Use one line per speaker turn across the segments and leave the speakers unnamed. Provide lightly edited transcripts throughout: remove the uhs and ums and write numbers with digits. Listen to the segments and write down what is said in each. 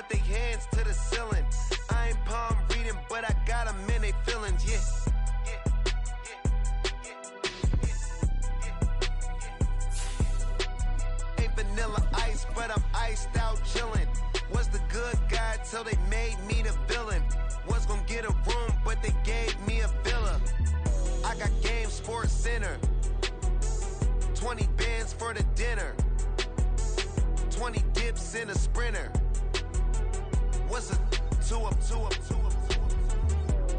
put their hands to the ceiling. I ain't palm reading, but I got them in their feelings, yeah. Ain't vanilla ice, but I'm iced out chillin'. Was the good guy till they made me the villain. Was gonna get a room, but they gave me a villa. I got game, Sports Center. 20 bands for the dinner. 20 dips in a Sprinter. What's a two up?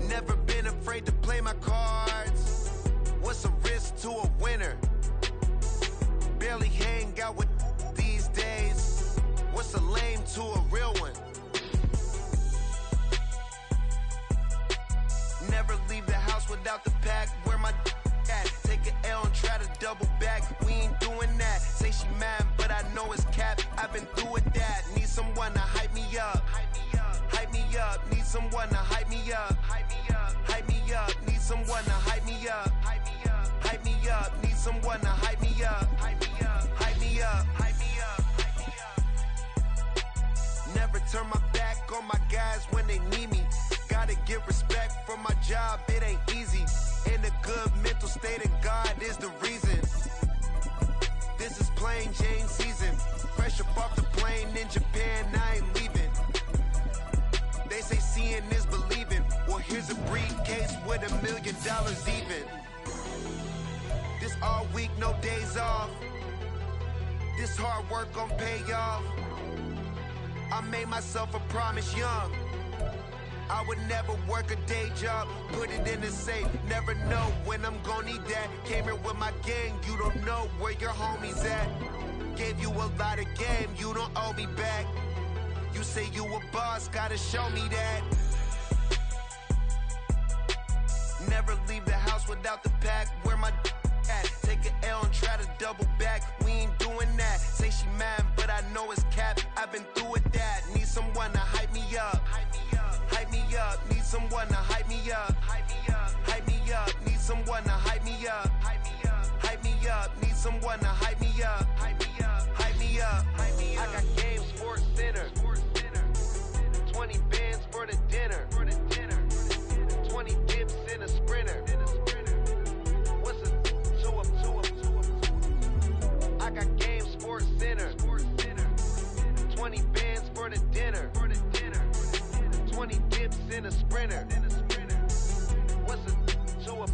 Never been afraid to play my cards. What's a risk to a winner? Barely hang out with these days. What's a lame to a real one? Never leave the house without the pack. Where my at? Take an L and try to double back. We ain't doing that. Say she mad, but I know it's cap. I've been through with that. Need someone to hype me up. Hype me up. Need someone to hype me up. Hype me up. Need someone to hype me up. Hype me up. Need someone to hype me up. Hype me up. Never turn my back on my guys when they need me. Gotta get respect for my job, it ain't easy. In a good mental state of God is the reason. This is plain Jane season. Fresh up off the plane in Japan, I ain't leaving. They say seeing is believing. Well, here's a briefcase with $1 million even. This all week, no days off. This hard work gon' pay off. I made myself a promise young. I would never work a day job, put it in the safe. Never know when I'm gon' need that. Came here with my gang, you don't know where your homies at. Gave you a lot of game, you don't owe me back. You say you a boss, gotta show me that. Never leave the house without the pack. Where my at? Take an L and try to double back. We ain't doing that. Say she mad, but I know it's cap. I've been through with that. Need someone to hype me up. Hype me up. Need someone to hype me up. Hype me up. Need someone to hype me up. Hype me up. Need someone to hype me up. Hype me up. I got game, Sports Center. 20 bands for the dinner. 20 dips in a Sprinter. What's a two up? I got game, Sports Center. 20 bands for the dinner. 20 dips in a Sprinter. What's a two up?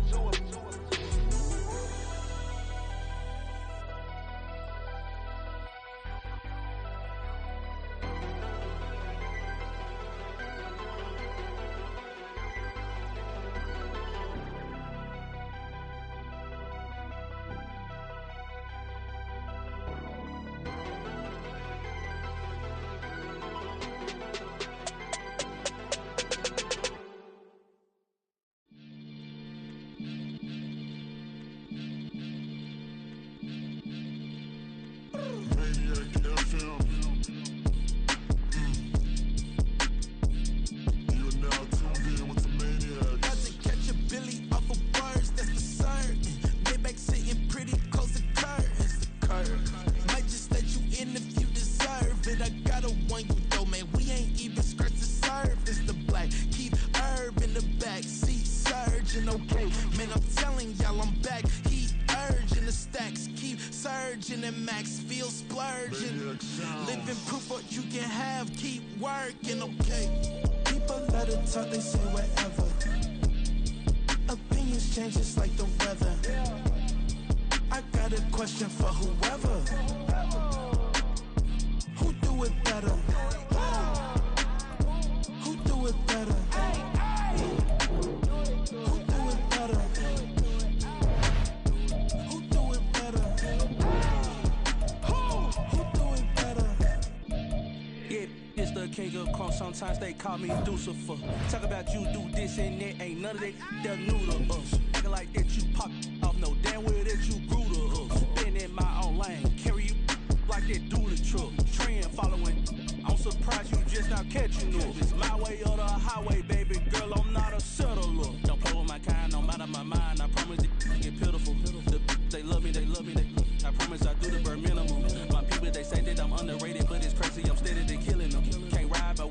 Sometimes they call me Lucifer. Talk about you do this and that, ain't none of that new to us. Acting like that you pop off, no damn well that you grew to us. Been in my own lane, carry you like that do the truck. Trend following, I'm surprised you just not catching us. It's my way or the highway, baby girl, I'm not a settler. Don't play with my kind, no matter my mind. I promise they get pitiful. They love me. I promise I do the bare minimum. My people, they say that I'm underrated, but it's crazy, I'm steady to killing them. Can't ride, but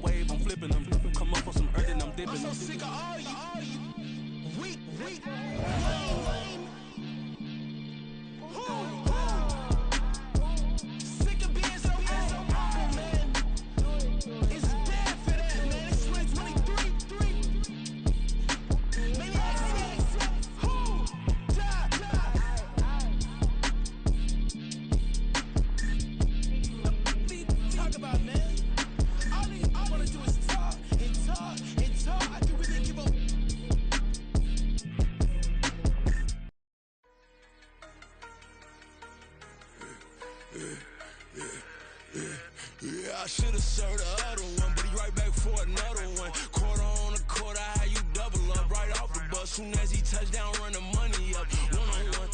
serve the other one, but he right back for another one. Quarter on a quarter, how you double up right off the bus. Soon as he touch down, run the money up. One-on-one.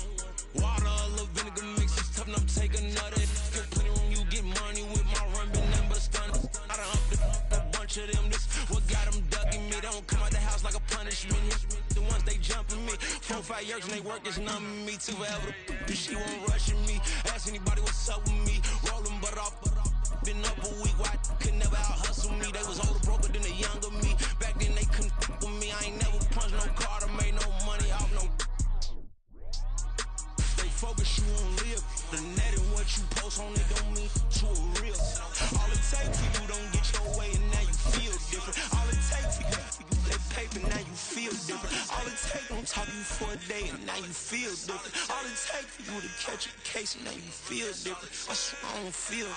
Water, a little vinegar mix, it's tough enough to take another. Get plenty room, you get money with my run, been nothing but a stun. I done upped a bunch of them, this what got them ducking me. They don't come out the house like a punishment. The ones they jumping me, 4 or 5 years and they work is numbing me. Too forever, she won't rushing me. Ask anybody what's up with me, rolling butt off. Been up a week, why could never out hustle me? They was older, broker than the younger me. Back then they couldn't with me. I ain't never punched no card or made no money off no. Focus, you won't live. The net and what you post on it don't mean to a real. All it takes for you don't get your way and now you feel different. All it takes for you that paper, now you feel different. All it takes don't talk you for a day and now you feel different. All it takes for you to catch a case and now you feel different. I swear I don't feel.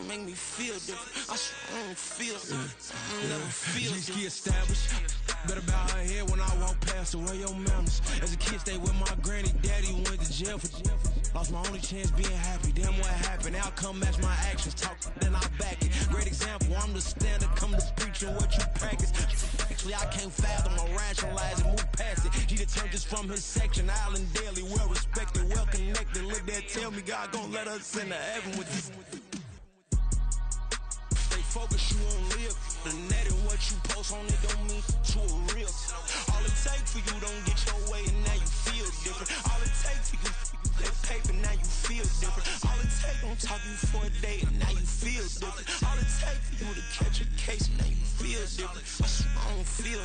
Make me feel different. I swear I don't feel. Never feel different. Get established. Better bow her head when I walk past her. Where your manners? As a kid, stayed with my granny. Daddy went to jail for lost my only chance being happy. Damn, what happened? Outcome match my actions. Talk, then I back it. Great example. I'm the standard. Come to preaching what you practice. Actually, I can't fathom or rationalize and move past it. He turned this from his section. Island daily, well respected, well connected. Look there, tell me God gon' let us into heaven with you. Focus, you won't live. The net and what you post on it don't mean to a real. All it takes for you don't get your way and now you feel different. All it takes for you that paper, now you feel different. All it takes don't talk you for a day and now you feel different. All it takes for you to catch a case and now you feel different. I swear I don't feel.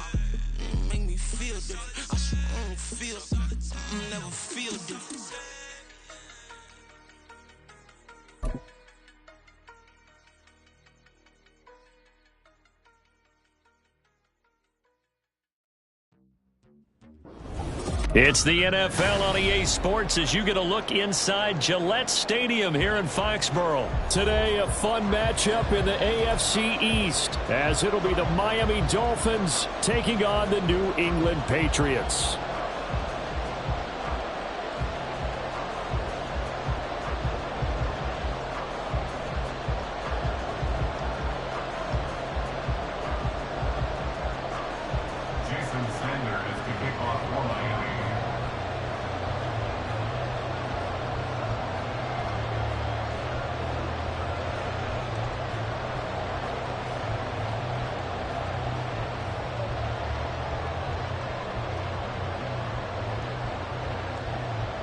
Make me feel different. I swear I don't feel. Never feel different.
It's the NFL on EA Sports as you get a look inside Gillette Stadium here in Foxborough. Today, a fun matchup in the AFC East as it'll be the Miami Dolphins taking on the New England Patriots.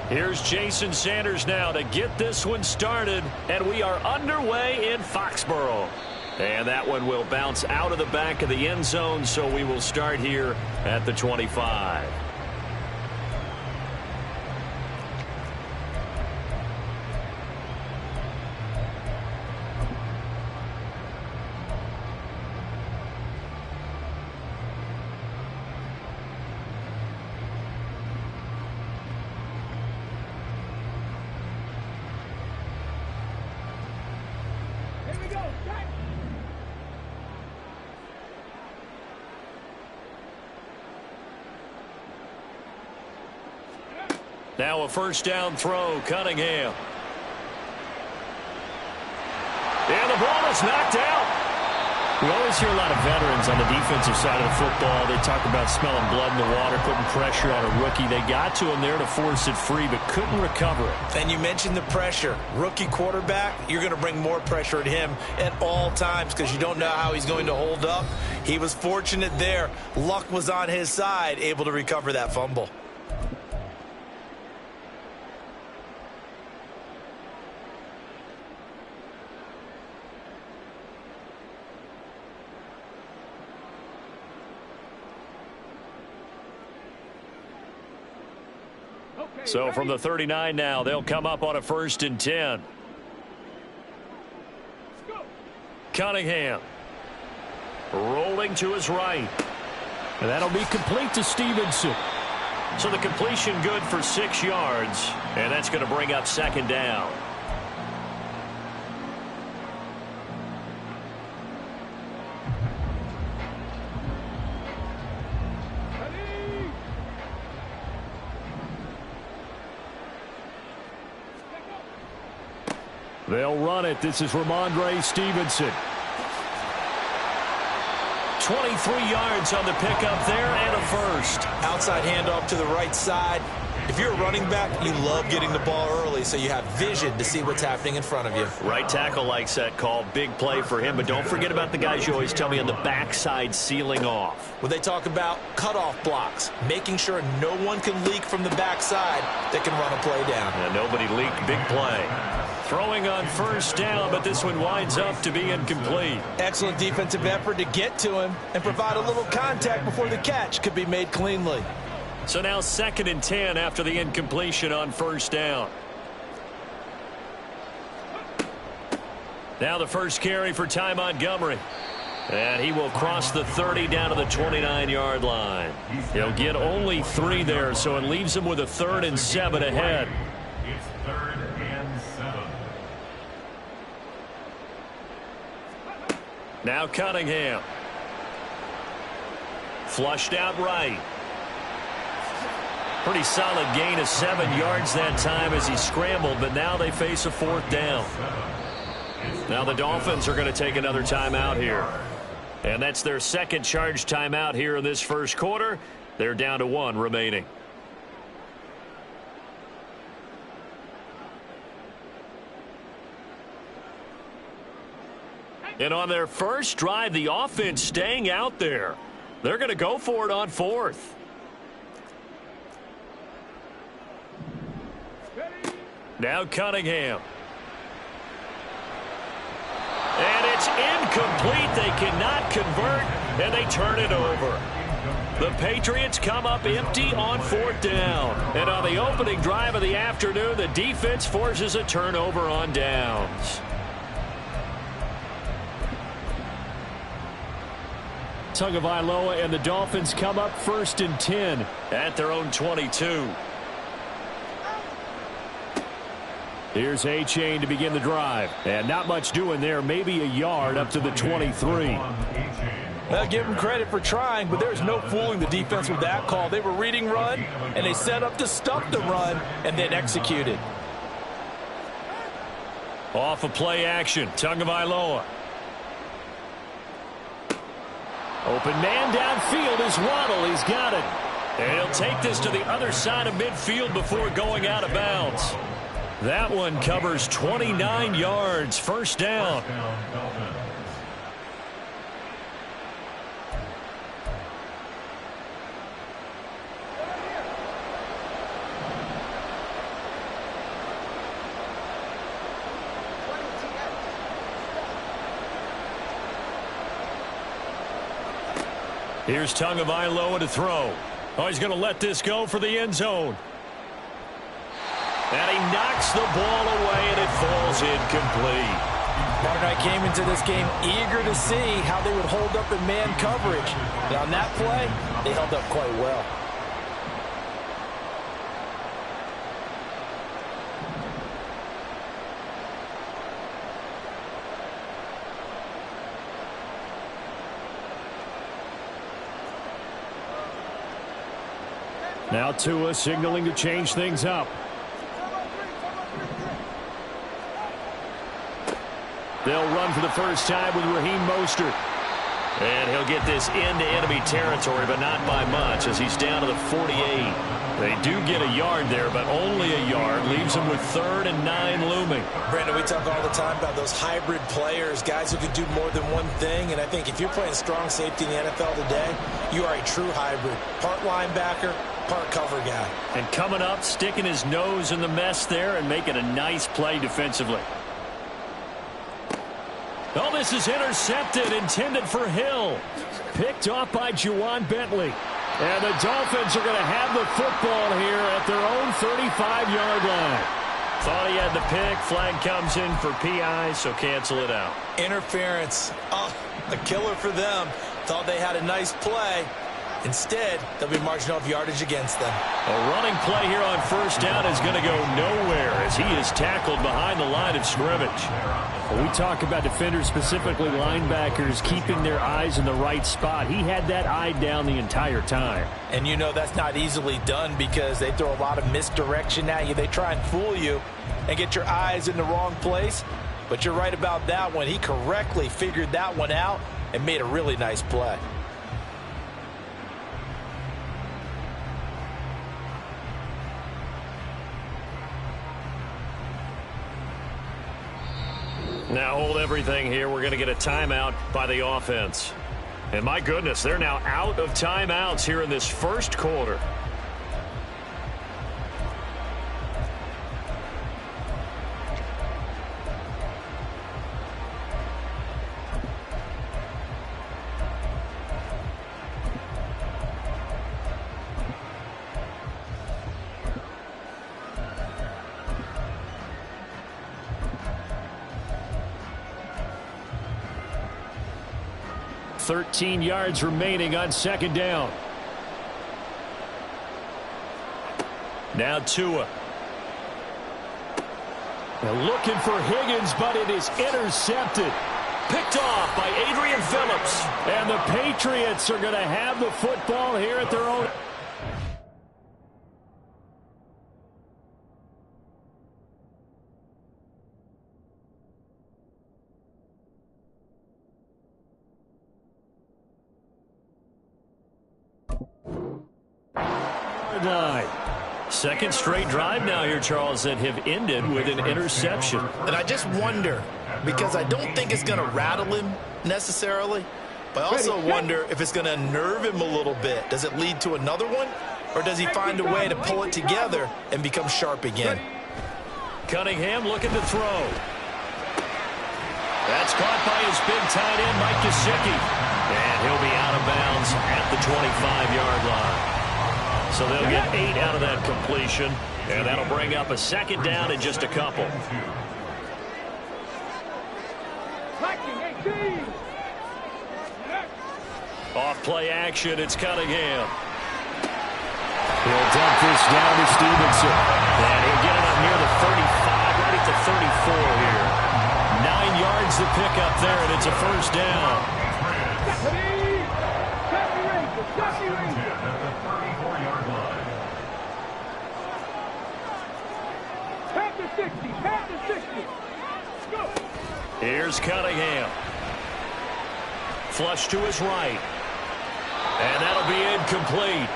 Here's Jason Sanders now to get this one started, and we are underway in Foxborough. And that one will bounce out of the back of the end zone, so we will start here at the 25. Now a first down throw, Cunningham. And the ball is knocked out. We always hear a lot of veterans on the defensive side of the football. They talk about smelling blood in the water, putting pressure on a rookie. They got to him there to force it free, but couldn't recover it.
And you mentioned the pressure. Rookie quarterback, you're going to bring more pressure at him at all times because you don't know how he's going to hold up. He was fortunate there. Luck was on his side, able to recover that fumble.
So from the 39 now, they'll come up on a 1st and 10. Cunningham rolling to his right. And that'll be complete to Stevenson. So the completion good for 6 yards. And that's going to bring up 2nd down. They'll run it. This is Ramondre Stevenson. 23 yards on the pickup there and a first.
Outside handoff to the right side. If you're a running back, you love getting the ball early so you have vision to see what's happening in front of you.
Right tackle likes that call. Big play for him, but don't forget about the guys you always tell me on the backside sealing off.
Well, they talk about cutoff blocks, making sure no one can leak from the backside that can run a play down.
And nobody leaked. Big play. Throwing on first down, but this one winds up to be incomplete.
Excellent defensive effort to get to him and provide a little contact before the catch could be made cleanly.
So now 2nd and 10 after the incompletion on first down. Now the first carry for Ty Montgomery. And he will cross the 30 down to the 29-yard line. He'll get only 3 there, so it leaves him with a 3rd and 7 ahead.
It's 3rd and 7.
Now Cunningham. Flushed out right. Pretty solid gain of 7 yards that time as he scrambled, but now they face a 4th down. Now the Dolphins are going to take another timeout here. And that's their 2nd charge timeout here in this first quarter. They're down to 1 remaining. And on their first drive, the offense staying out there. They're going to go for it on 4th. Now Cunningham. And it's incomplete. They cannot convert, and they turn it over. The Patriots come up empty on 4th down. And on the opening drive of the afternoon, the defense forces a turnover on downs. Tagovailoa and the Dolphins come up 1st and 10 at their own 22. Here's A-Chain to begin the drive. And not much doing there. Maybe a yard up to the 23.
Well, give them credit for trying, but there's no fooling the defense with that call. They were reading run, and they set up to stop the run, and then executed.
Off of play action. Tagovailoa. Open man downfield is Waddle. He's got it. And he'll take this to the other side of midfield before going out of bounds. That one covers 29 yards. First down. Here's Tagovailoa to throw. Oh, he's going to let this go for the end zone. And he knocks the ball away, and it falls incomplete.
Mark and I came into this game eager to see how they would hold up in man coverage. And on that play, they held up quite well.
Now Tua signaling to change things up. They'll run for the first time with Raheem Mostert. And he'll get this into enemy territory, but not by much as he's down to the 48. They do get a yard there, but only a yard. Leaves them with 3rd and 9 looming.
Brandon, we talk all the time about those hybrid players, guys who can do more than one thing. And I think if you're playing strong safety in the NFL today, you are a true hybrid. Part linebacker, part cover guy.
And coming up, sticking his nose in the mess there and making a nice play defensively. Oh, this is intercepted, intended for Hill. Picked off by Juwan Bentley. And the Dolphins are going to have the football here at their own 35-yard line. Thought he had the pick. Flag comes in for PI, so cancel it out.
Interference. Oh, a killer for them. Thought they had a nice play. Instead, they'll be marching off yardage against them.
A running play here on first down is going to go nowhere as he is tackled behind the line of scrimmage. When we talk about defenders, specifically linebackers, keeping their eyes in the right spot, he had that eye down the entire time.
And you know that's not easily done because they throw a lot of misdirection at you. They try and fool you and get your eyes in the wrong place. But you're right about that one. He correctly figured that one out and made a really nice play.
Now hold everything here. We're going to get a timeout by the offense. And my goodness, they're now out of timeouts here in this first quarter. .13 yards remaining on second down. Now Tua. They're looking for Higgins, but it is intercepted. Picked off by Adrian Phillips. And the Patriots are going to have the football here at their own. Line. Second straight drive now here, Charles, that have ended with an interception.
And I just wonder, because I don't think it's going to rattle him necessarily, but I also wonder if it's going to nerve him a little bit. Does it lead to another one, or does he find a way to pull it together and become sharp again?
Cunningham looking to throw. That's caught by his big tight end, Mike Gesicki. And he'll be out of bounds at the 25-yard line. So they'll get 8 out of that completion, and that'll bring up a second down in just a couple. Off play action, it's Cunningham. He'll dump this down to Stevenson. And he'll get it up near the 35, right at the 34 here. 9 yards to pick up there, and it's a first down. Here's Cunningham. Flush to his right. And that'll be incomplete.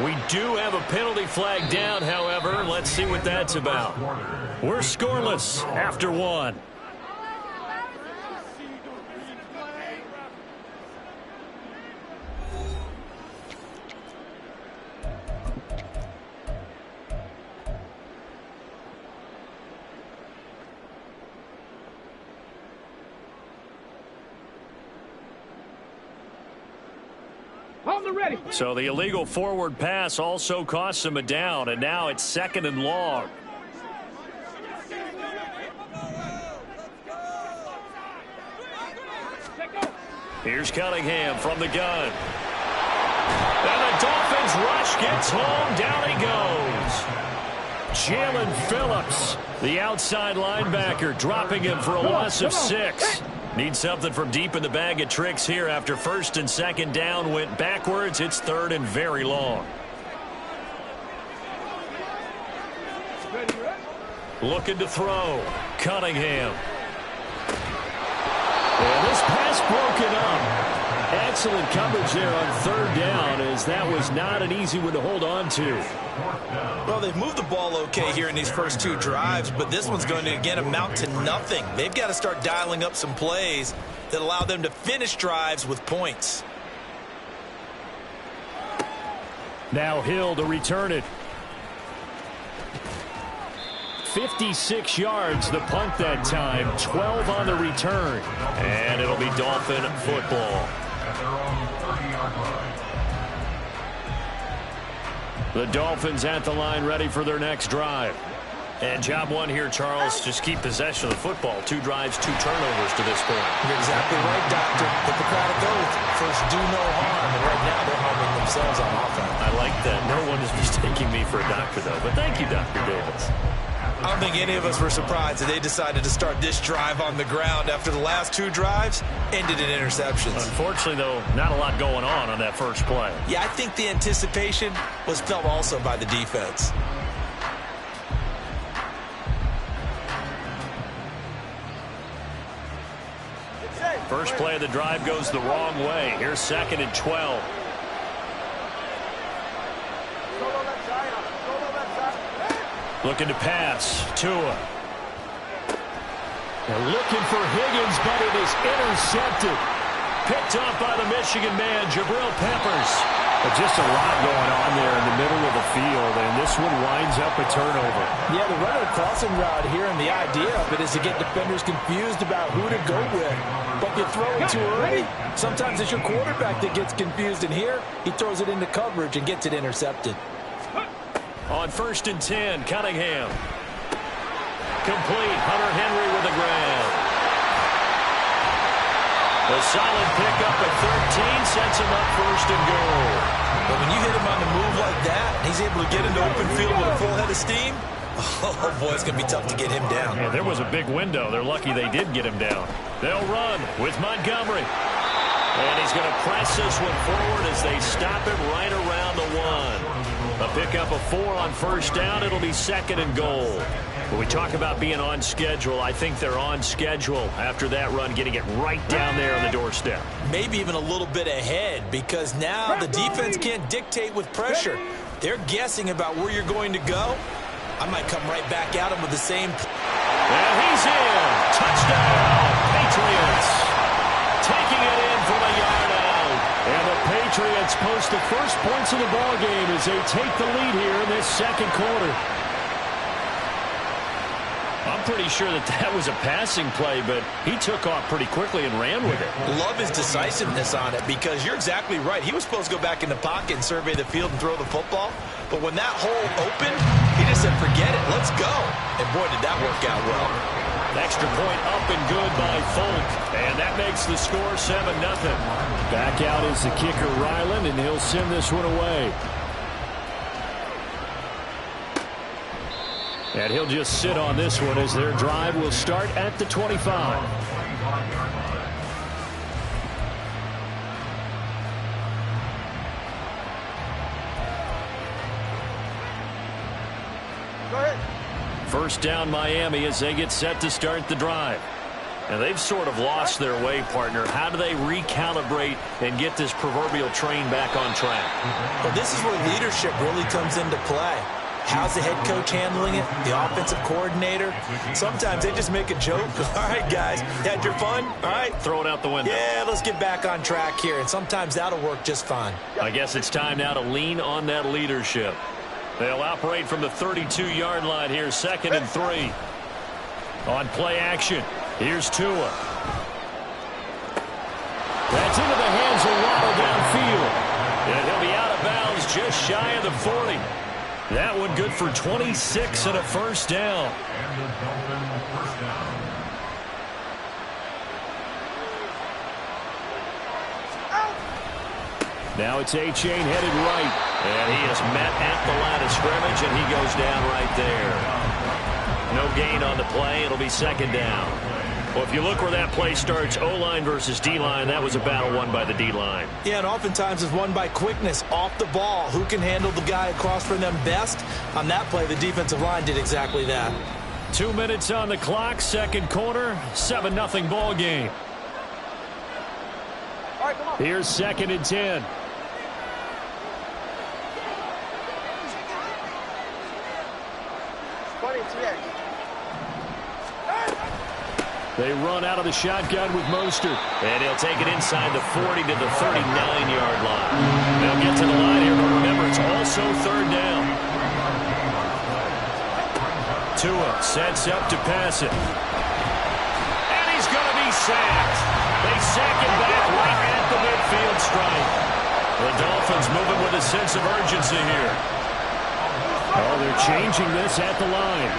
We do have a penalty flag down, however. Let's see what that's about. We're scoreless after one. So the illegal forward pass also costs him a down, and now it's second and long. Here's Cunningham from the gun. And the Dolphins rush gets home. Down he goes. Jalen Phillips, the outside linebacker, dropping him for a loss of 6. Need something from deep in the bag of tricks here after first and second down went backwards. It's third and very long. Looking to throw. Cunningham. And this pass broken up. Excellent coverage there on third down, as that was not an easy one to hold on to.
Well, they've moved the ball okay here in these first 2 drives, but this one's going to, again, amount to nothing. They've got to start dialing up some plays that allow them to finish drives with points.
Now Hill to return it. 56 yards the punt that time, 12 on the return. And it'll be Dolphin football.
At their own 30-yard line.
The Dolphins at the line, ready for their next drive. And job one here, Charles, just keep possession of the football. 2 drives, 2 turnovers to this point.
You're exactly right, Doctor. Hippocratic oath. First, do no harm. And right now, they're harming themselves on offense.
I like that. No one is mistaking me for a doctor, though. But thank you, Dr. Davis.
I don't think any of us were surprised that they decided to start this drive on the ground after the last 2 drives ended in interceptions.
Unfortunately, though, not a lot going on that first play.
Yeah, I think the anticipation was felt also by the defense.
First play of the drive goes the wrong way. Here's 2nd and 12. Looking to pass. Tua. They're looking for Higgins, but it is intercepted. Picked off by the Michigan man, Jabril Peppers. Just a lot going on there in the middle of the field, and this one winds up a turnover.
Yeah, the running crossing route here, and the idea of it is to get defenders confused about who to go with. But if you throw it too early, sometimes it's your quarterback that gets confused, and here he throws it into coverage and gets it intercepted.
On 1st and 10, Cunningham. Complete. Hunter Henry with a grab. A solid pickup at 13 sets him up 1st and goal.
But when you hit him on the move like that, he's able to get into open field with a full head of steam. Oh, boy, it's going to be tough to get him down.
Yeah, there was a big window. They're lucky they did get him down. They'll run with Montgomery. And he's going to press this one forward as they stop it right around the 1. A pickup of 4 on 1st down. It'll be 2nd and goal. When we talk about being on schedule, I think they're on schedule after that run, getting it right down there on the doorstep.
Maybe even a little bit ahead, because now the defense can't dictate with pressure. They're guessing about where you're going to go. I might come right back at him with the same.
And he's in. Touchdown, Patriots. Taking it in from a yard out. And the Patriots post the first points of the ballgame as they take the lead here in this 2nd quarter. I'm pretty sure that was a passing play, but he took off pretty quickly and ran with it.
Love his decisiveness on it, because you're exactly right. He was supposed to go back in the pocket and survey the field and throw the football. But when that hole opened, he just said, forget it, let's go. And boy, did that work out well.
Extra point up and good by Folk. And that makes the score 7-0. Back out is the kicker, Ryland, and he'll send this one away. And he'll just sit on this one as their drive will start at the 25.
Go ahead.
1st down Miami as they get set to start the drive. And they've sort of lost their way, partner. How do they recalibrate and get this proverbial train back on track?
Well, this is where leadership really comes into play. How's the head coach handling it? The offensive coordinator? Sometimes they just make a joke. All right, guys, had your fun? All right.
Throw it out the window.
Yeah, let's get back on track here. And sometimes that'll work just fine.
I guess it's time now to lean on that leadership. They'll operate from the 32-yard line here, 2nd and 3. On play action, here's Tua. That's into the hands of Waddle downfield. And he'll be out of bounds just shy of the 40. That one good for 26 and a 1st down.
And the Dolphin 1st down.
Now it's A-Chain headed right. And he is met at the line of scrimmage, and he goes down right there. No gain on the play. It'll be 2nd down. Well, if you look where that play starts, O-line versus D-line, that was a battle won by the D-line.
Yeah, and oftentimes it's won by quickness off the ball. Who can handle the guy across from them best? On that play, the defensive line did exactly that.
2 minutes on the clock, 2nd quarter, 7-0 ball game.
All right, come on.
Here's 2nd and 10. They run out of the shotgun with Mostert. And he'll take it inside the 40 to the 39-yard line. They'll get to the line here, but remember, it's also 3rd down. Tua sets up to pass it. And he's going to be sacked. They sack him back right at the midfield stripe. The Dolphins moving with a sense of urgency here. Oh, they're changing this at the line.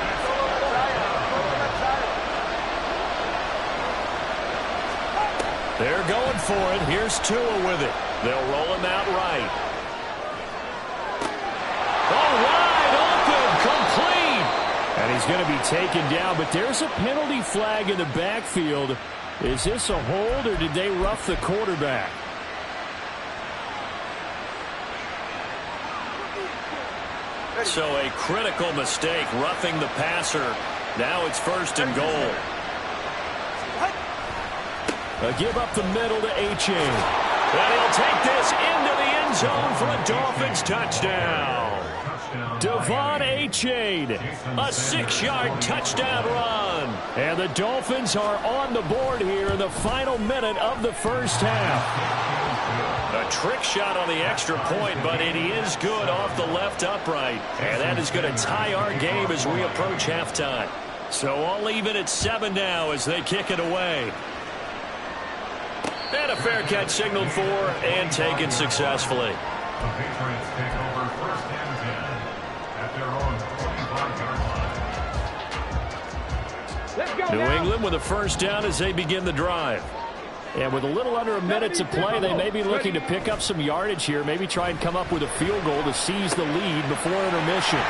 They're going for it. Here's Tua with it. They'll roll him out right. Oh, wide open, complete. And he's going to be taken down, but there's a penalty flag in the backfield. Is this a hold, or did they rough the quarterback? So a critical mistake, roughing the passer. Now it's 1st and goal. A give up the middle to Achane. And he'll take this into the end zone for a Dolphins touchdown. Devon Achane, a 6-yard touchdown run. And the Dolphins are on the board here in the final minute of the first half. A trick shot on the extra point, but it is good off the left upright. And that is going to tie our game as we approach halftime. So all even at 7 now as they kick it away. And a fair catch signaled for and taken successfully.
The Patriots take over first and 10 at their own 25-yard line.
New England with a first down as they begin the drive. And with a little under a minute to play, they may be looking to pick up some yardage here, maybe try and come up with a field goal to seize the lead before intermission.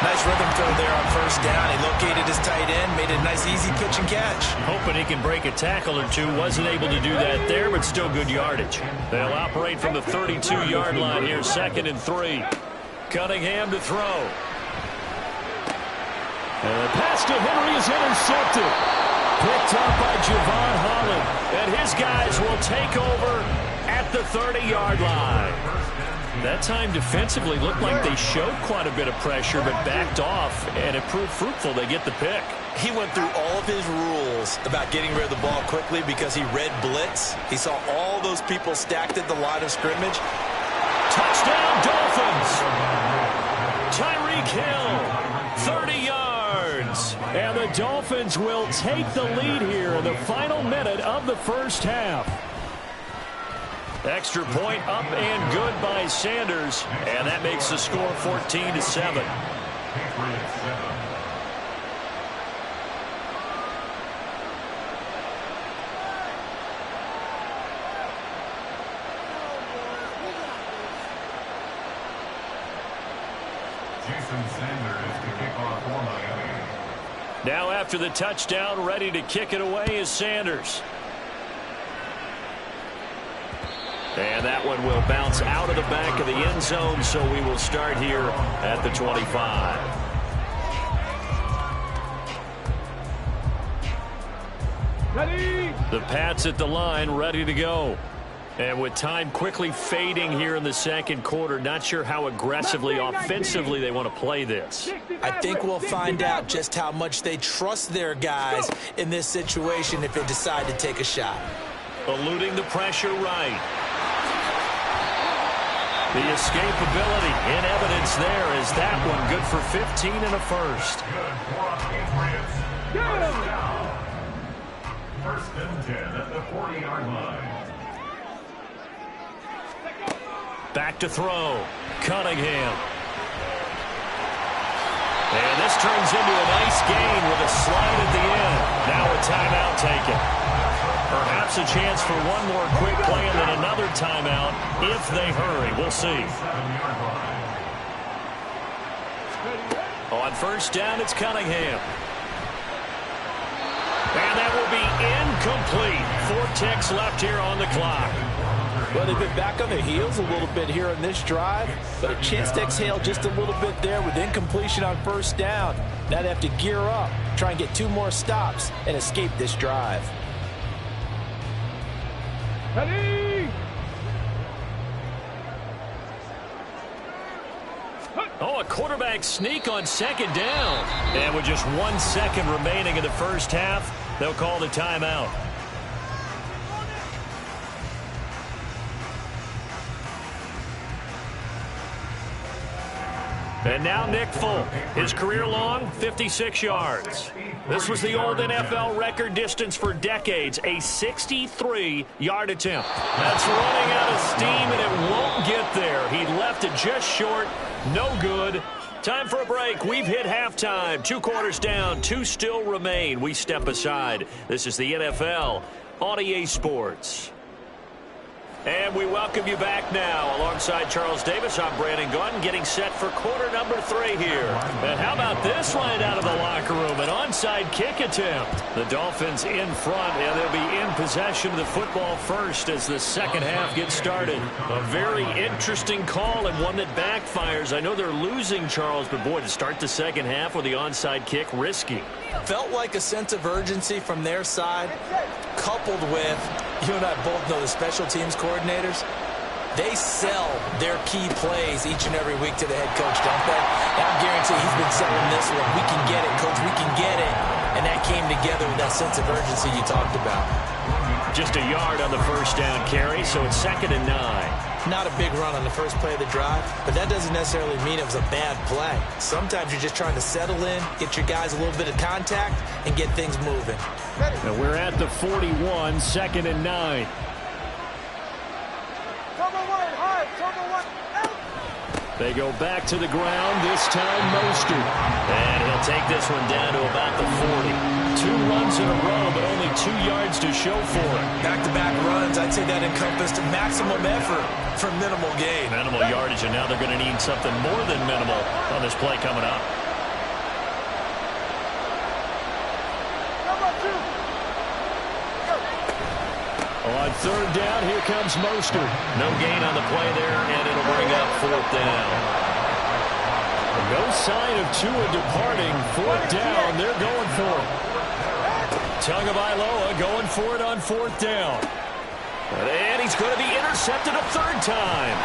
Nice rhythm throw there on first down. He located his tight end, made a nice easy pitch and catch.
Hoping he can break a tackle or two. Wasn't able to do that there, but still good yardage. They'll operate from the 32-yard line here, 2nd and 3. Cunningham to throw. And the pass to Henry is intercepted. Picked up by Javon Holland. And his guys will take over at the 30-yard line. That time defensively looked like they showed quite a bit of pressure but backed off, and it proved fruitful. They get the pick.
He went through all of his rules about getting rid of the ball quickly because he read blitz. He saw all those people stacked at the line of scrimmage.
Touchdown Dolphins! Tyreek Hill, 30 yards. And the Dolphins will take the lead here in the final minute of the first half. Extra point up and good by Sanders, and that makes the score 14-7.
Jason Sanders to kick off for Miami.
Now after the touchdown, ready to kick it away is Sanders. And that one will bounce out of the back of the end zone, so we will start here at the 25.
Ready.
The Pats at the line, ready to go. And with time quickly fading here in the second quarter, not sure how aggressively, offensively they want to play this.
I think we'll find out just how much they trust their guys in this situation if they decide to take a shot.
Eluding the pressure right. The escapability in evidence there is that one good for 15 and a first.
Good for Patriots. First down. 1st and 10 at the 40-yard line.
Back to throw. Cunningham. And this turns into a nice gain with a slide at the end. Now a timeout taken. Perhaps a chance for one more quick play and then another timeout if they hurry. We'll see.
7-yard line.
On first down, it's Cunningham. And that will be incomplete. 4 ticks left here on the clock.
Well, they've been back on their heels a little bit here on this drive, but a chance to exhale just a little bit there with incompletion on first down. Now they have to gear up, try and get 2 more stops, and escape this drive.
Ready.
Oh, a quarterback sneak on second down. And with just 1 second remaining in the first half, they'll call the timeout. And now Nick Folk, his career long, 56 yards. This was the old NFL record distance for decades, a 63-yard attempt. That's running out of steam, and it won't get there. He left it just short, no good. Time for a break. We've hit halftime. 2 quarters down, 2 still remain. We step aside. This is the NFL on EA Sports. And we welcome you back now. Alongside Charles Davis, I'm Brandon Gunn, getting set for quarter number 3 here. And how about this right out of the locker room? An onside kick attempt. The Dolphins in front, and they'll be in possession of the football first as the second half gets started. A very interesting call and one that backfires. I know they're losing, Charles, but boy, to start the second half with the onside kick, risky.
Felt like a sense of urgency from their side. coupled with, you and I both know the special teams coordinators, they sell their key plays each and every week to the head coach, don't they? And I guarantee he's been selling this one. We can get it, coach. We can get it. And that came together with that sense of urgency you talked about.
Just a yard on the first down carry, so it's 2nd and 9.
Not a big run on the first play of the drive, but that doesn't necessarily mean it was a bad play. Sometimes you're just trying to settle in, get your guys a little bit of contact, and get things moving.
And we're at the 41, 2nd and 9. They go back to the ground, this time Mostert. And he'll take this one down to about the 40. 2 runs in a row, but only 2 yards to show for it.
Back-to-back runs, I'd say that encompassed maximum effort for minimal gain.
Minimal yardage, and now they're going to need something more than minimal on this play coming up. On 3rd down, here comes Mostert. No gain on the play there, and it'll bring up 4th down. No sign of Tua departing. 4th down, they're going for it. Tagovailoa going for it on 4th down. And he's going to be intercepted a 3rd time.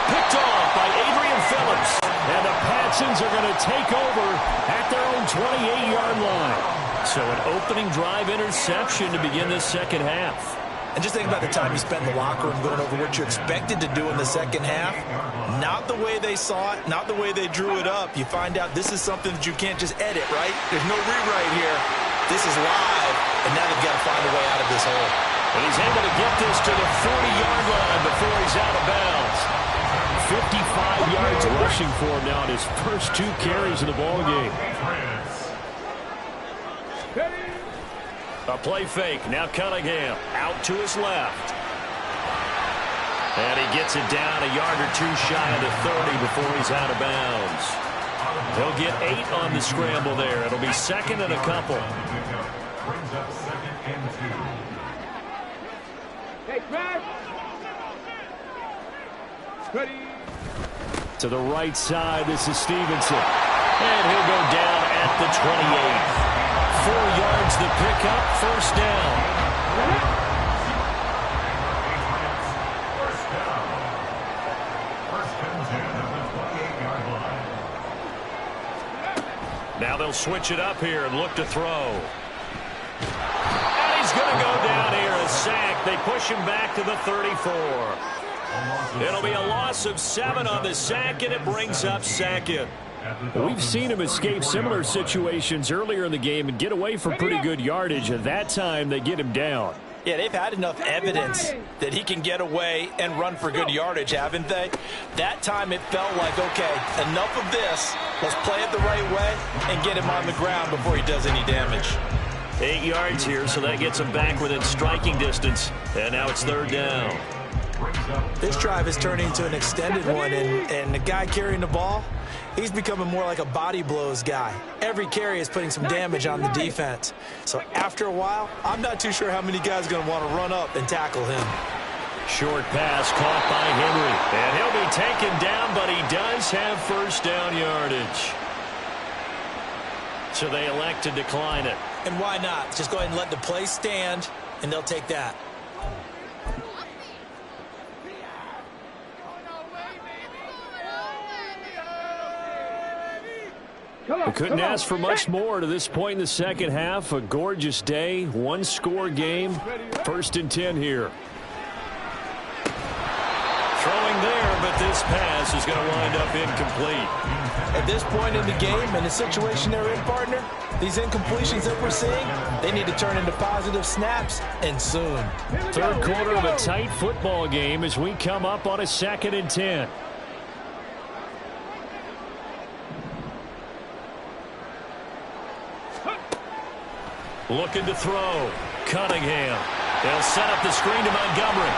Picked off by Adrian Phillips. And the Patsons are going to take over at their own 28-yard line. So an opening drive interception to begin this second half.
And just think about the time you spent in the locker room going over what you expected to do in the second half. Not the way they saw it, not the way they drew it up. You find out this is something that you can't just edit, right? There's no rewrite here. This is live, and now they've got to find a way out of this hole.
And he's able to get this to the 40-yard line before he's out of bounds. 55 yards rushing for him now in his first 2 carries of the ballgame. A play fake. Now Cunningham out to his left. And he gets it down a yard or 2 shy of the 30 before he's out of bounds. He'll get 8 on the scramble there. It'll be 2nd and a couple.
Brings up 2nd and 2.
Hey, Brad. Ready.
To the right side, this is Stevenson. And he'll go down at the 28. 4 yards the pickup, 1st down. Now they'll switch it up here and look to throw. And he's going to go down here, a sack. They push him back to the 34. It'll be a loss of 7 on the sack, and it brings up 2nd. We've seen him escape similar situations earlier in the game and get away for pretty good yardage. At that time, they get him down.
Yeah, they've had enough evidence that he can get away and run for good yardage, haven't they? That time it felt like, okay, enough of this. Let's play it the right way and get him on the ground before he does any damage.
8 yards here, so that gets him back within striking distance. And now it's 3rd down.
This drive is turning into an extended one, and the guy carrying the ball, he's becoming more like a body blows guy. Every carry is putting some damage on the defense. So after a while, I'm not too sure how many guys are going to want to run up and tackle him.
Short pass caught by Henry. And he'll be taken down, but he does have 1st down yardage. So they elect to decline it.
And why not? Just go ahead and let the play stand, and they'll take that.
We couldn't ask for much more to this point in the second half. A gorgeous day, 1-score game. 1st and 10 here. Throwing there, but this pass is going to wind up incomplete.
At this point in the game and the situation they're in, partner, these incompletions that we're seeing, they need to turn into positive snaps, and soon.
3rd quarter of a tight football game as we come up on a 2nd and 10. Looking to throw. Cunningham. They'll set up the screen to Montgomery.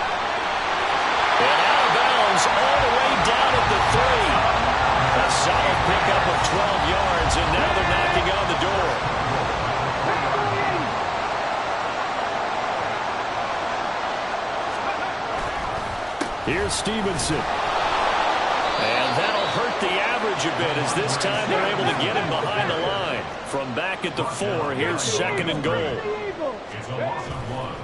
And out of bounds all the way down at the 3. A solid pickup of 12 yards, and now they're knocking on the door. Here's Stevenson. And that'll hurt the average a bit as this time they're able to get him behind the line. From back at the 4, here's 2nd and goal.
It's a loss of 1.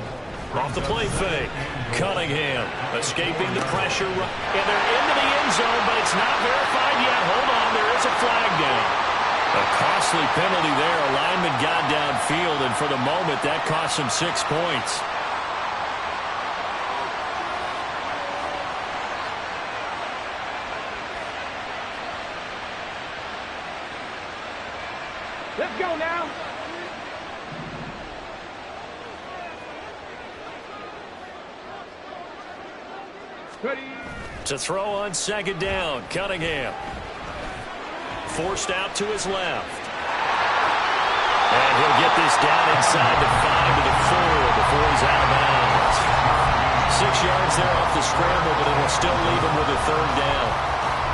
Off the play fake. Cunningham escaping the pressure. And they're into the end zone, but it's not verified yet. Hold on, there is a flag down. A costly penalty there. A lineman got downfield, and for the moment, that cost him 6 points.
Let's go now. Ready.
To throw on second down, Cunningham. Forced out to his left. And he'll get this down inside the 5 to the 4 before he's out of bounds. 6 yards there off the scramble, but it'll still leave him with a third down.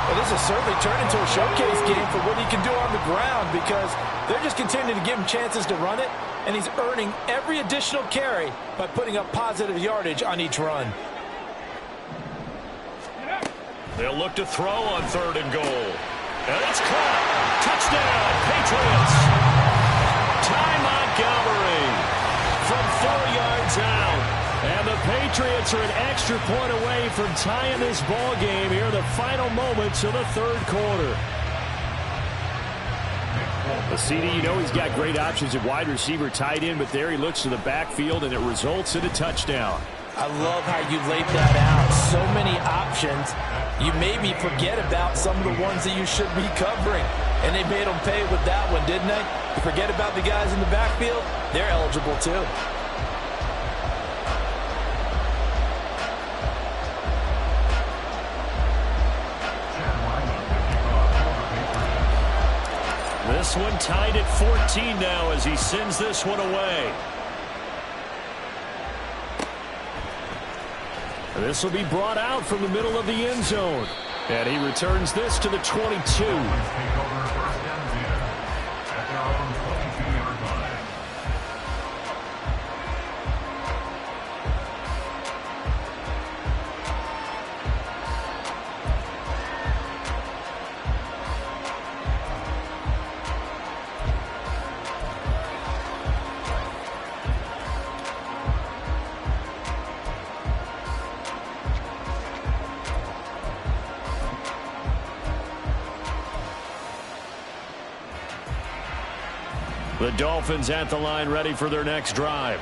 Well, this has certainly turned into a showcase game for what he can do on the ground because they're just continuing to give him chances to run it, and he's earning every additional carry by putting up positive yardage on each run.
They'll look to throw on 3rd and goal. And it's caught. Touchdown, Patriots. Ty Montgomery from 4 yards out. And the Patriots are an extra point away from tying this ball game here in the final moments of the 3rd quarter. The CD, you know he's got great options at wide receiver, tight end, but there he looks to the backfield, and it results in a touchdown.
I love how you laid that out. So many options. You made me forget about some of the ones that you should be covering. And they made them pay with that one, didn't they? You forget about the guys in the backfield. They're eligible too.
This one tied at 14 now as he sends this one away. This will be brought out from the middle of the end zone. And he returns this to the 22. The Dolphins at the line ready for their next drive.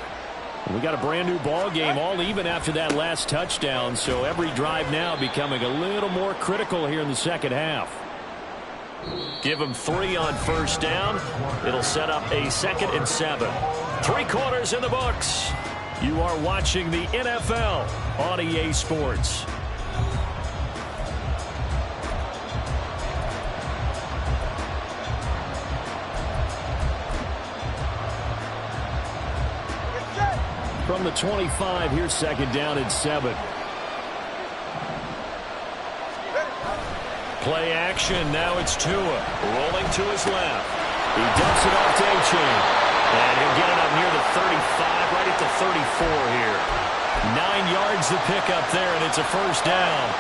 We got a brand new ball game, all even after that last touchdown, so every drive now becoming a little more critical here in the second half. Give them 3 on first down. It'll set up a 2nd and 7. 3 quarters in the books. You are watching the NFL on EA Sports. From the 25, here's 2nd down and 7. Play action, now it's Tua. Rolling to his left. He dumps it off to A-Chain. And he'll get it up near the 35, right at the 34 here. 9 yards to pick up there, and it's a first down.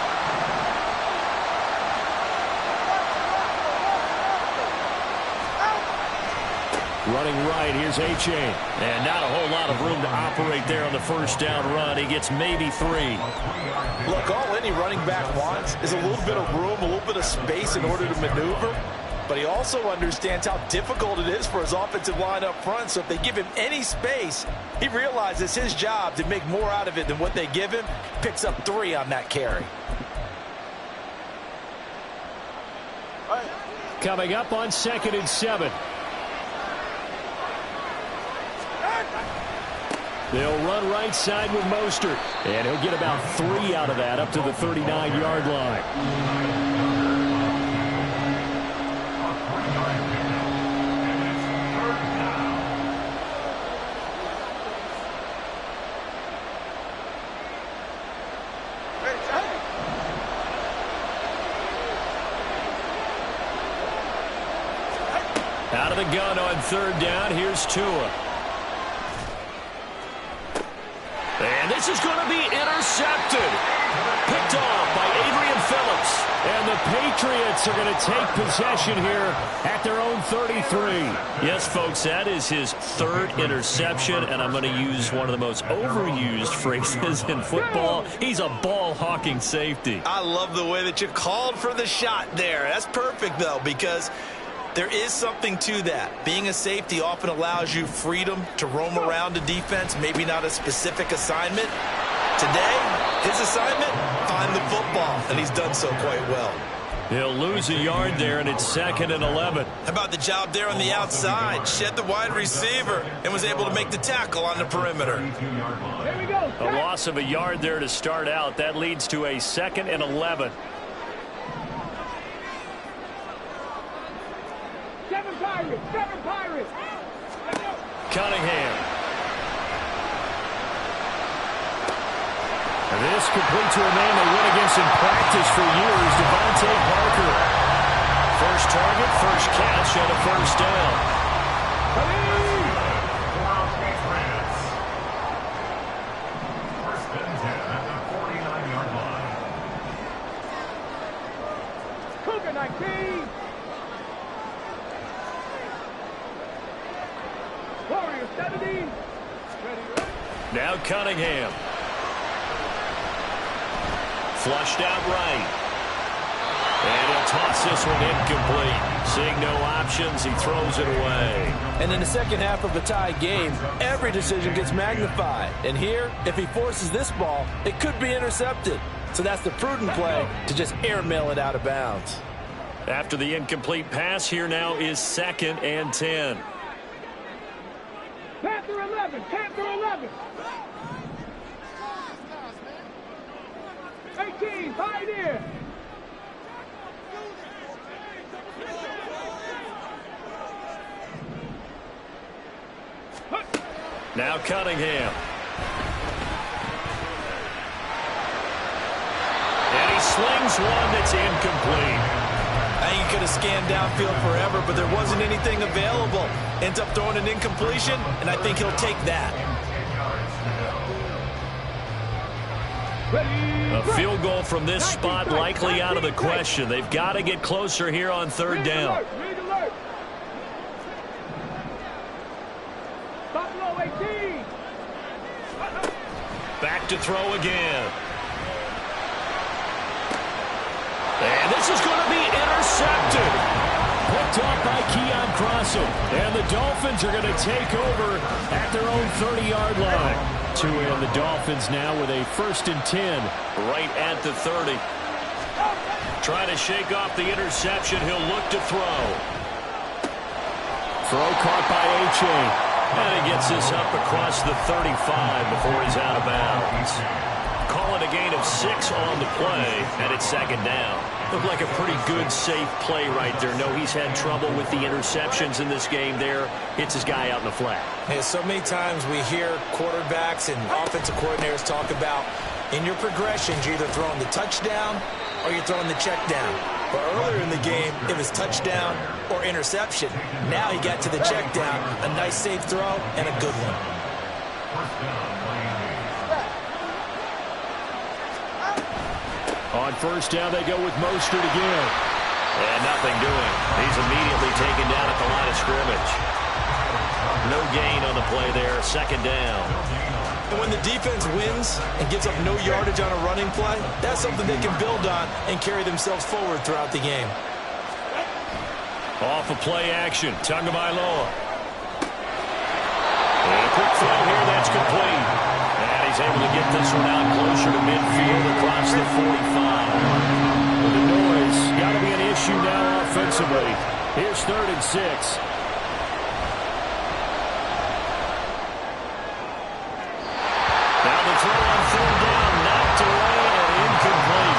Running right, here's A-Chain. And not a whole lot of room to operate there on the first down run. He gets maybe 3.
Look, all any running back wants is a little bit of room, a little bit of space in order to maneuver. But he also understands how difficult it is for his offensive line up front. So if they give him any space, he realizes his job to make more out of it than what they give him. Picks up 3 on that carry.
Coming up on 2nd and 7. They'll run right side with Mostert. And he'll get about 3 out of that up to the 39-yard line. Out of the gun on 3rd down. Here's Tua. And this is going to be intercepted. Picked off by Adrian Phillips. And the Patriots Bullets are going to take possession here at their own 33. Yes, folks, that is his third interception, and I'm going to use one of the most overused phrases in football. He's a ball-hawking safety.
I love the way that you called for the shot there. That's perfect, though, because there is something to that. Being a safety often allows you freedom to roam around the defense, maybe not a specific assignment. Today, his assignment, find the football, and he's done so quite well.
He'll lose a yard there, and it's 2nd and 11.
How about the job there on the outside? Shed the wide receiver and was able to make the tackle on the perimeter.
Here we go.
A loss of a yard there to start out. That leads to a 2nd and 11.
7 Pirates. 7 Pirates.
Cunningham. This complete to a man they went against in practice for years, Devontae Parker. First target, first catch, and a first down.
First and 10 at the 49-yard line.
Cougar 19. Warrior 70. Ready.
Now Cunningham. Flushed out right. And he'll toss this one incomplete. Seeing no options, he throws it away.
And in the second half of a tie game, every decision gets magnified. And here, if he forces this ball, it could be intercepted. So that's the prudent play to just airmail it out of bounds.
After the incomplete pass, here now is 2nd and 10.
Panther 11. Panther 11. 18, Pioneer.
Now Cunningham. And he slings one that's incomplete.
I think he could have scanned downfield forever, but there wasn't anything available. Ends up throwing an incompletion, and I think he'll take that.
A field goal from this spot likely out of the question. They've got to get closer here on 3rd down. Back to throw again. And this is going to be intercepted. Picked off by Keon Crossum. And the Dolphins are going to take over at their own 30-yard line. To in the Dolphins now with a 1st and 10 right at the 30. Trying to shake off the interception. He'll look to throw. Throw caught by H.A. And he gets this up across the 35 before he's out of bounds. Call it a gain of 6 on the play, and it's 2nd down. Looked like a pretty good, safe play right there. No, he's had trouble with the interceptions in this game there. Hits his guy out in the flat.
Yeah, so many times we hear quarterbacks and offensive coordinators talk about in your progressions, you're either throwing the touchdown or you're throwing the check down. But earlier in the game, it was touchdown or interception. Now he got to the check down, a nice safe throw, and a good one.
On 1st down, they go with Mostert again. And nothing doing. He's immediately taken down at the line of scrimmage. No gain on the play there. 2nd down.
And when the defense wins and gives up no yardage on a running play, that's something they can build on and carry themselves forward throughout the game.
Off of play action. Tagovailoa. And a quick throw here. That's complete. And he's able to get this one out closer to midfield across the 45. With the noise, got to be an issue now offensively. Here's 3rd and 6. Now the throw on 3rd down, knocked away and incomplete.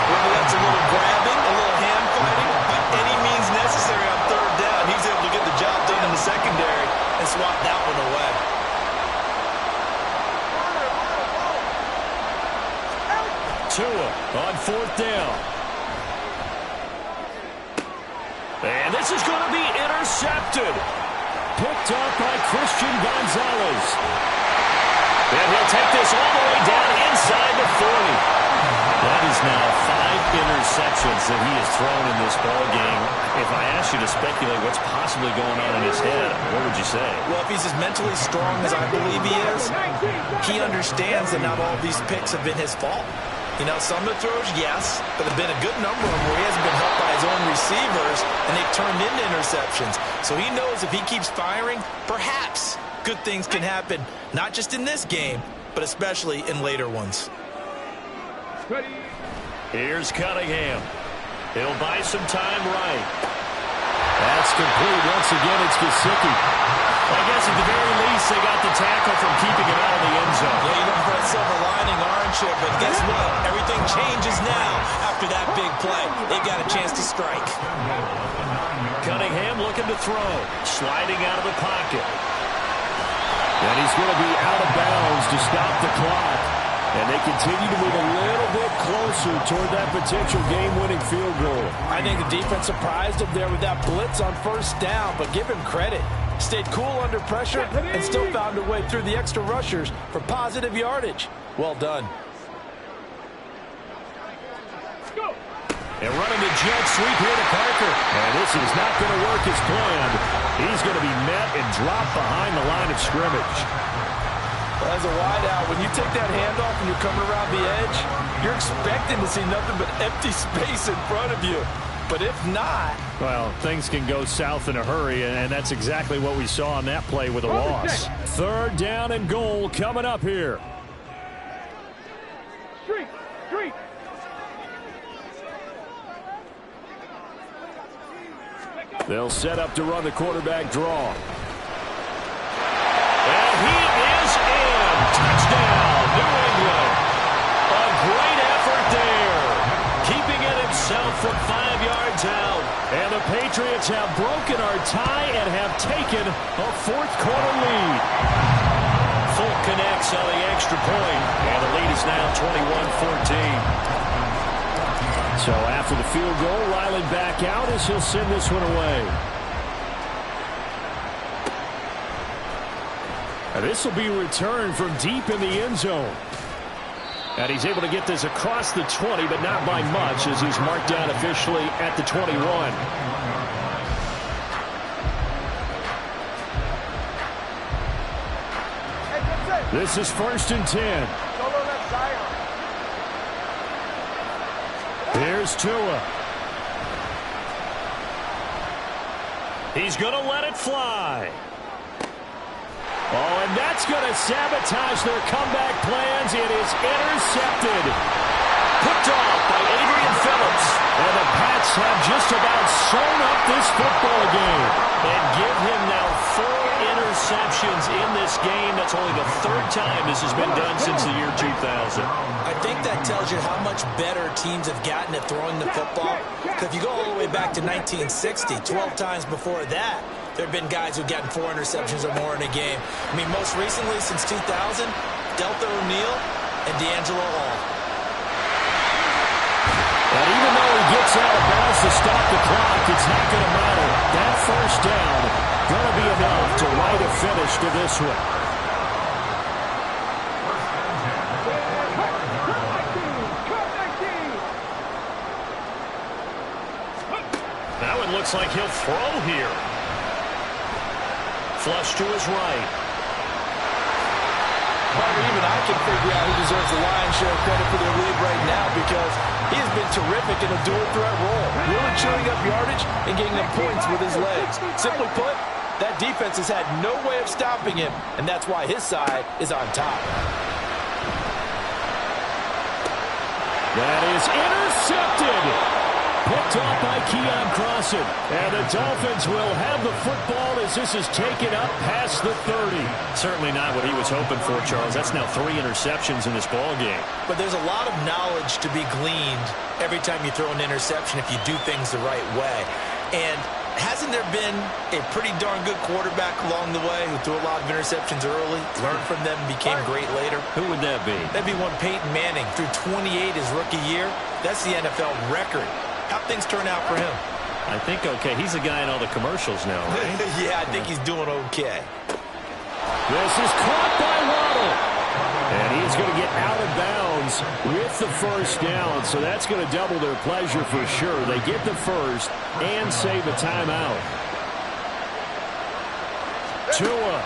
Whether that's a little grabbing, a little hand fighting, by any means necessary on 3rd down, he's able to get the job done in the secondary and swat that one away.
Tua on 4th down. And this is going to be intercepted. Picked up by Christian Gonzalez. And he'll take this all the way down inside the 40. That is now 5 interceptions that he has thrown in this ball game. If I asked you to speculate what's possibly going on in his head, what would you say?
Well, if he's as mentally strong as I believe he is, he understands that not all these picks have been his fault. You know, some of the throws, yes, but there have been a good number of them where he hasn't been helped by his own receivers, and they've turned into interceptions. So he knows if he keeps firing, perhaps good things can happen, not just in this game, but especially in later ones.
Here's Cunningham. He'll buy some time right. That's complete. Once again, it's Gesicki. I guess at the very least, they got the tackle from keeping him out of the end zone.
Yeah, you look for that silver lining, aren't you? But guess what? Everything changes now after that big play. They got a chance to strike.
Cunningham looking to throw. Sliding out of the pocket. And he's going to be out of bounds to stop the clock. And they continue to move a little bit closer toward that potential game-winning field goal.
I think the defense surprised him there with that blitz on first down, but give him credit. Stayed cool under pressure and still found a way through the extra rushers for positive yardage. Well done.
And running the jet sweep here to Parker. And this is not going to work as planned. He's going to be met and dropped behind the line of scrimmage.
Well, as a wideout, when you take that handoff and you're coming around the edge, you're expecting to see nothing but empty space in front of you. But if not...
Well, things can go south in a hurry, and that's exactly what we saw on that play with a loss. Third down and goal coming up here.
Street.
They'll set up to run the quarterback draw. And he is in. Touchdown, New England. A great effort there. Keeping it himself from 5 yards out. And the Patriots have broken our tie and have taken a fourth-quarter lead. Full connects on the extra point. And the lead is now 21-14. So after the field goal, Riley back out as he'll send this one away. And this will be returned from deep in the end zone. And he's able to get this across the 20, but not by much, as he's marked down officially at the 21. This is 1st and 10. Here's Tua. He's going to let it fly. Oh, and that's going to sabotage their comeback plans. It is intercepted. Picked off by Adrian Phillips. And the Pats have just about sewn up this football game. And give him now 4 interceptions in this game. That's only the 3rd time this has been done since the year 2000.
I think that tells you how much better teams have gotten at throwing the football. Because if you go all the way back to 1960, 12 times before that, there have been guys who've gotten 4 interceptions or more in a game. I mean, most recently, since 2000, Delta O'Neal and D'Angelo Hall.
And even though he gets out of bounds to stop the clock, it's not going to matter. That first down going to be enough to write a finish to this one. That one looks like he'll throw here. Flush to his right.
Even I can figure out who deserves the lion's share of credit for their lead right now, because he has been terrific in a dual threat role, really chewing up yardage and getting them points with his legs. Simply put, that defense has had no way of stopping him, and that's why his side is on top.
That is intercepted. Picked off by Keon Crossan. And the Dolphins will have the football as this is taken up past the 30. Certainly not what he was hoping for, Charles. That's now 3 interceptions in this ball game.
But there's a lot of knowledge to be gleaned every time you throw an interception if you do things the right way. And hasn't there been a pretty darn good quarterback along the way who threw a lot of interceptions early, learned from them, and became great later?
Who would that be?
That'd be one Peyton Manning. Threw 28 his rookie year. That's the NFL record. How'd things turn out for him?
I think okay. He's the guy in all the commercials now, right?
Yeah, I think he's doing okay.
This is caught by Waddle. And he's is going to get out of bounds with the first down, so that's going to double their pleasure for sure. They get the first and save a timeout. Tua.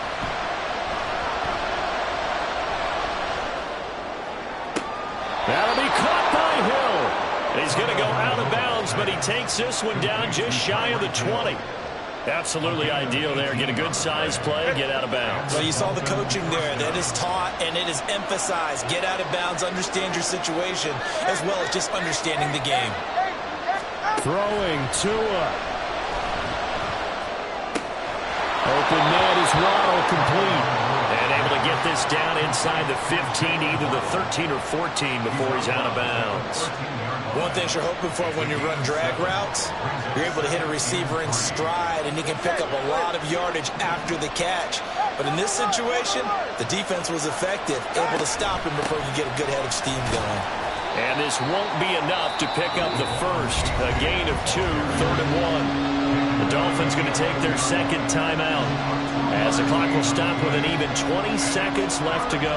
That'll be caught by Hill. He's going to go out of bounds, but he takes this one down just shy of the 20. Absolutely ideal there. Get a good size play, get out of bounds.
Well, you saw the coaching there. That is taught and it is emphasized. Get out of bounds, understand your situation, as well as just understanding the game.
Throwing Tua. Open net is Waddle, complete. And able to get this down inside the 15, either the 13 or 14 before he's out of bounds.
One thing you're hoping for when you run drag routes, you're able to hit a receiver in stride, and he can pick up a lot of yardage after the catch. But in this situation, the defense was effective, able to stop him before you get a good head of steam going.
And this won't be enough to pick up the first. A gain of 2, 3rd and 1. The Dolphins going to take their second timeout as the clock will stop with an even 20 seconds left to go.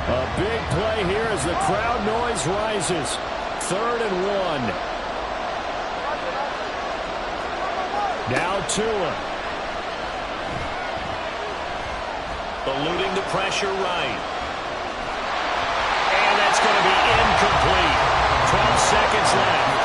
A big play here as the crowd noise rises. 3rd and 1. Now Tua. Eluding the pressure right. And that's going to be incomplete. 12 seconds left.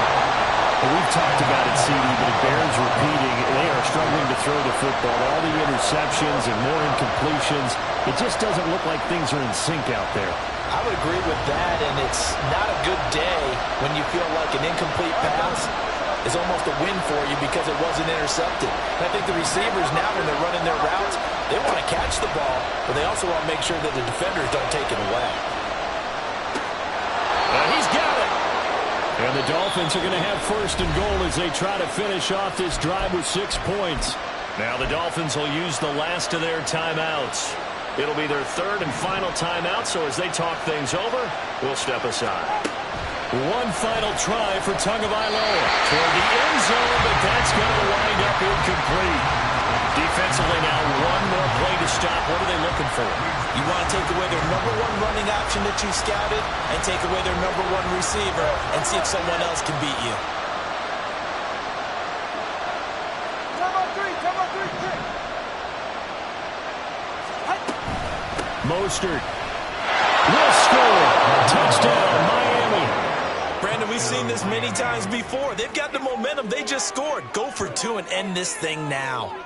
We've talked about it, CD, but it bears repeating. They are struggling to throw the football. All the interceptions and more incompletions. It just doesn't look like things are in sync out there.
I would agree with that, and it's not a good day when you feel like an incomplete pass is almost a win for you because it wasn't intercepted. And I think the receivers now, when they're running their routes, they want to catch the ball, but they also want to make sure that the defenders don't take it away.
And he's got it. And the Dolphins are going to have 1st and goal as they try to finish off this drive with 6 points. Now the Dolphins will use the last of their timeouts. It'll be their 3rd and final timeout, so as they talk things over, we'll step aside. One final try for Tagovailoa toward the end zone, but that's going to wind up incomplete. Defensively now, one more play to stop. What are they looking for?
You want to take away their #1 running option that you scouted and take away their #1 receiver and see if someone else can beat you.
Mostert will score. Touchdown, Miami.
Brandon, we've seen this many times before. They've got the momentum. They just scored. Go for 2 and end this thing now.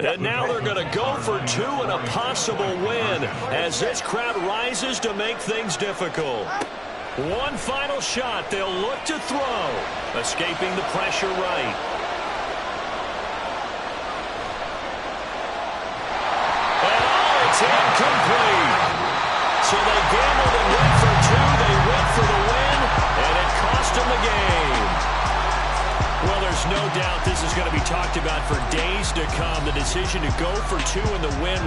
And now they're going to go for 2 and a possible win as this crowd rises to make things difficult. One final shot. They'll look to throw. Escaping the pressure right. And it's incomplete. So they gambled and went for 2. They went for the win, and it cost them the game. Well, there's no doubt this is going to be talked about for days to come. The decision to go for 2 in the win.